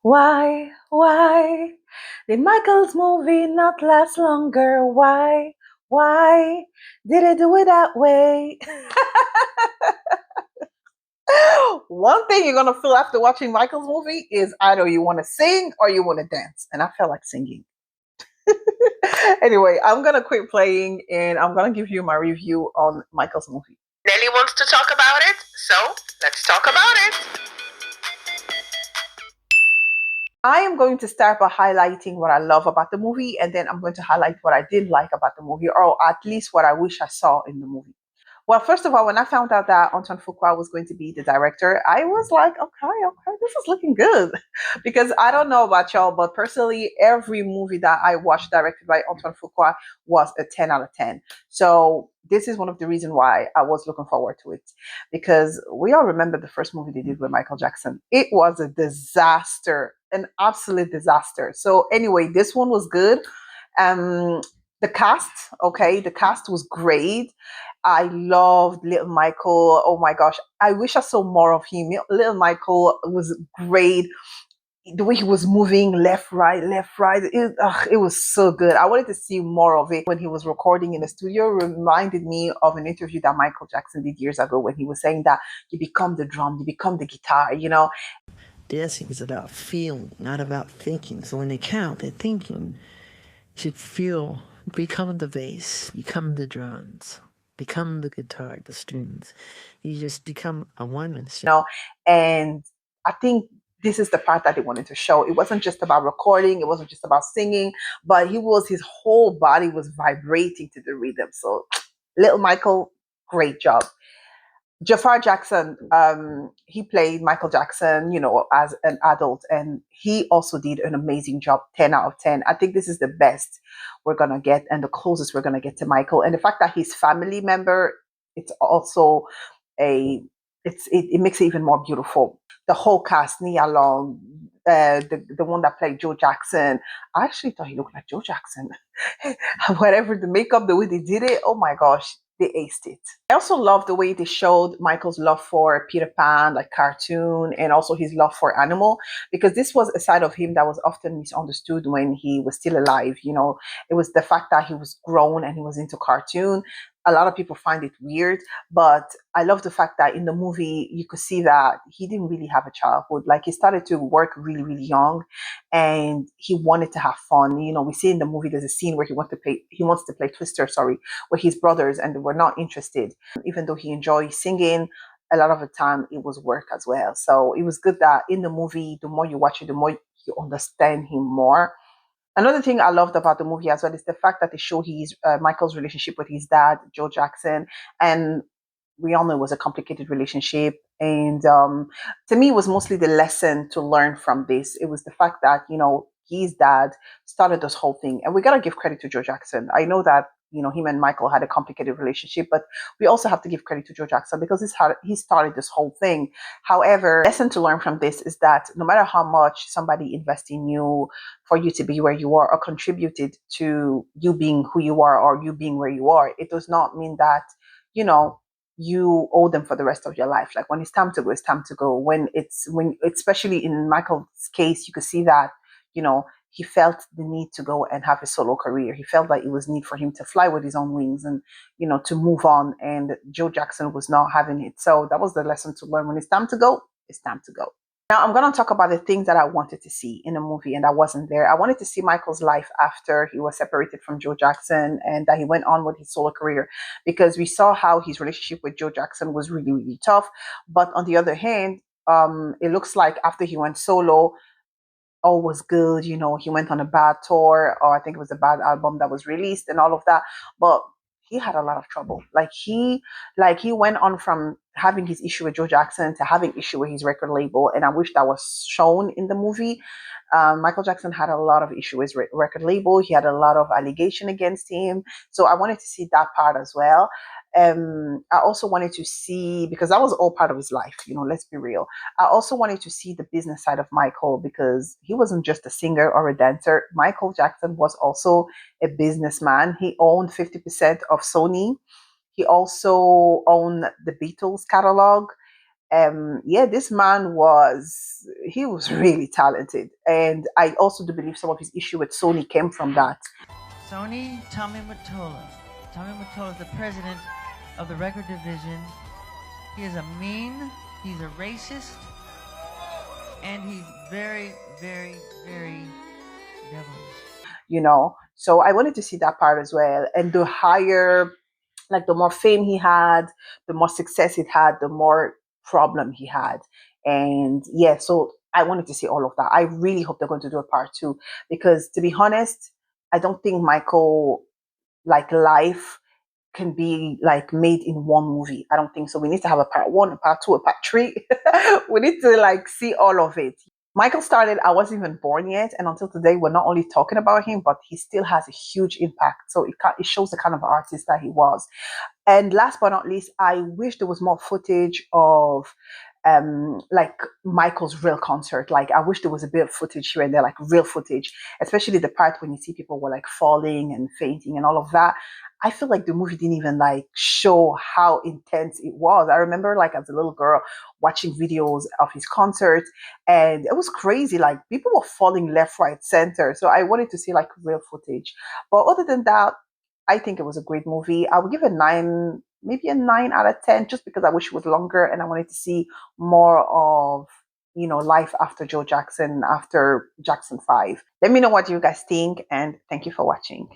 Why did Michael's movie not last longer? Why did it do it that way? One thing you're gonna feel after watching Michael's movie is either you want to sing or you want to dance, and I felt like singing. Anyway, I'm gonna quit playing and I'm gonna give you my review on Michael's movie. Nelly wants to talk about it, so let's talk about it. I am going to start by highlighting what I love about the movie, and then I'm going to highlight what I didn't like about the movie, or at least what I wish I saw in the movie. Well, first of all, when I found out that Antoine Fuqua was going to be the director, I was like, okay, this is looking good. Because I don't know about y'all, but personally, every movie that I watched directed by Antoine Fuqua was a 10 out of 10. So this is one of the reasons why I was looking forward to it. Because we all remember the first movie they did with Michael Jackson. It was a disaster, an absolute disaster. So anyway, this one was good. Um, the cast, okay, the cast was great. I loved Little Michael. Oh my gosh, I wish I saw more of him. Little Michael was great. The way he was moving left, right, left, right. It was so good. I wanted to see more of it. When he was recording in the studio, reminded me of an interview that Michael Jackson did years ago when he was saying that you become the drum, you become the guitar, you know. Dancing is about feeling, not about thinking. So when they count, they're thinking. You should feel, become the bass, become the drums, become the guitar, the strings. You just become a oneness. You know, and I think this is the part that they wanted to show. It wasn't just about recording, it wasn't just about singing, but his whole body was vibrating to the rhythm. So Little Michael, great job. Jafar Jackson, he played Michael Jackson, you know, as an adult, and he also did an amazing job. 10 out of 10. I think this is the best we're gonna get, and the closest we're gonna get to Michael. And the fact that he's family member, it's also a it makes it even more beautiful. The whole cast, Nia Long, the one that played Joe Jackson, I actually thought he looked like Joe Jackson. Whatever the makeup, the way they did it, oh my gosh, they aced it. I also love the way they showed Michael's love for Peter Pan, like cartoon, and also his love for animal, because this was a side of him that was often misunderstood when he was still alive. You know, it was the fact that he was grown and he was into cartoon. A lot of people find it weird, but I love the fact that in the movie you could see that he didn't really have a childhood. Like he started to work really, really young, and he wanted to have fun. You know, we see in the movie there's a scene where he wants to play Twister, sorry, with his brothers, and they were not interested. Even though he enjoyed singing, a lot of the time it was work as well. So it was good that in the movie, the more you watch it, the more you understand him more. Another thing I loved about the movie as well is the fact that they show his Michael's relationship with his dad, Joe Jackson, and we all know it was a complicated relationship. And to me, it was mostly the lesson to learn from this. It was the fact that, you know, his dad started this whole thing. And we got to give credit to Joe Jackson. I know that, you know, him and Michael had a complicated relationship, but we also have to give credit to Joe Jackson because he started this whole thing. However, lesson to learn from this is that no matter how much somebody invests in you for you to be where you are or contributed to you being who you are or you being where you are, it does not mean that, you know, you owe them for the rest of your life. Like when it's time to go, it's time to go. Especially in Michael's case, you could see that, you know, he felt the need to go and have a solo career. He felt like it was need for him to fly with his own wings and, you know, to move on. And Joe Jackson was not having it. So that was the lesson to learn. When it's time to go, it's time to go. Now I'm going to talk about the things that I wanted to see in a movie and that wasn't there. I wanted to see Michael's life after he was separated from Joe Jackson and that he went on with his solo career, because we saw how his relationship with Joe Jackson was really, really tough. But on the other hand, it looks like after he went solo, all was good. You know, he went on a bad tour, or I think it was a bad album that was released and all of that. But he had a lot of trouble. Like he went on from having his issue with Joe Jackson to having issue with his record label, and I wish that was shown in the movie. Michael Jackson had a lot of issue with his record label. He had a lot of allegation against him, so I wanted to see that part as well. I also wanted to see, because that was all part of his life. You know, let's be real. I also wanted to see the business side of Michael, because he wasn't just a singer or a dancer. Michael Jackson was also a businessman. He owned 50% of Sony. He also owned the Beatles catalog. Yeah, this man was really talented, and I also do believe some of his issue with Sony came from that. Sony Tommy Mottola. Tommy Mottola is the president of the record division. He is a mean, he's a racist, and he's very, very, very devilish. So I wanted to see that part as well. And the higher, like the more fame he had, the more success it had, the more problem he had. And yeah, so I wanted to see all of that. I really hope they're going to do a part two, because to be honest, I don't think Michael, like, life can be like made in one movie. I don't think so. We need to have a part one, a part two, a part three. We need to like see all of it. Michael started, I wasn't even born yet, and until today, we're not only talking about him, but he still has a huge impact. So it shows the kind of artist that he was. And last but not least, I wish there was more footage of like Michael's real concert. Like, I wish there was a bit of footage here and there, like real footage, especially the part when you see people were like falling and fainting and all of that. I feel like the movie didn't even like show how intense it was. I remember like as a little girl watching videos of his concerts, and it was crazy. Like, people were falling left, right, center. So I wanted to see like real footage. But other than that, I think it was a great movie. I would give it 9, maybe a 9 out of 10, just because I wish it was longer and I wanted to see more of, life after Joe Jackson, after Jackson 5. Let me know what you guys think, and thank you for watching.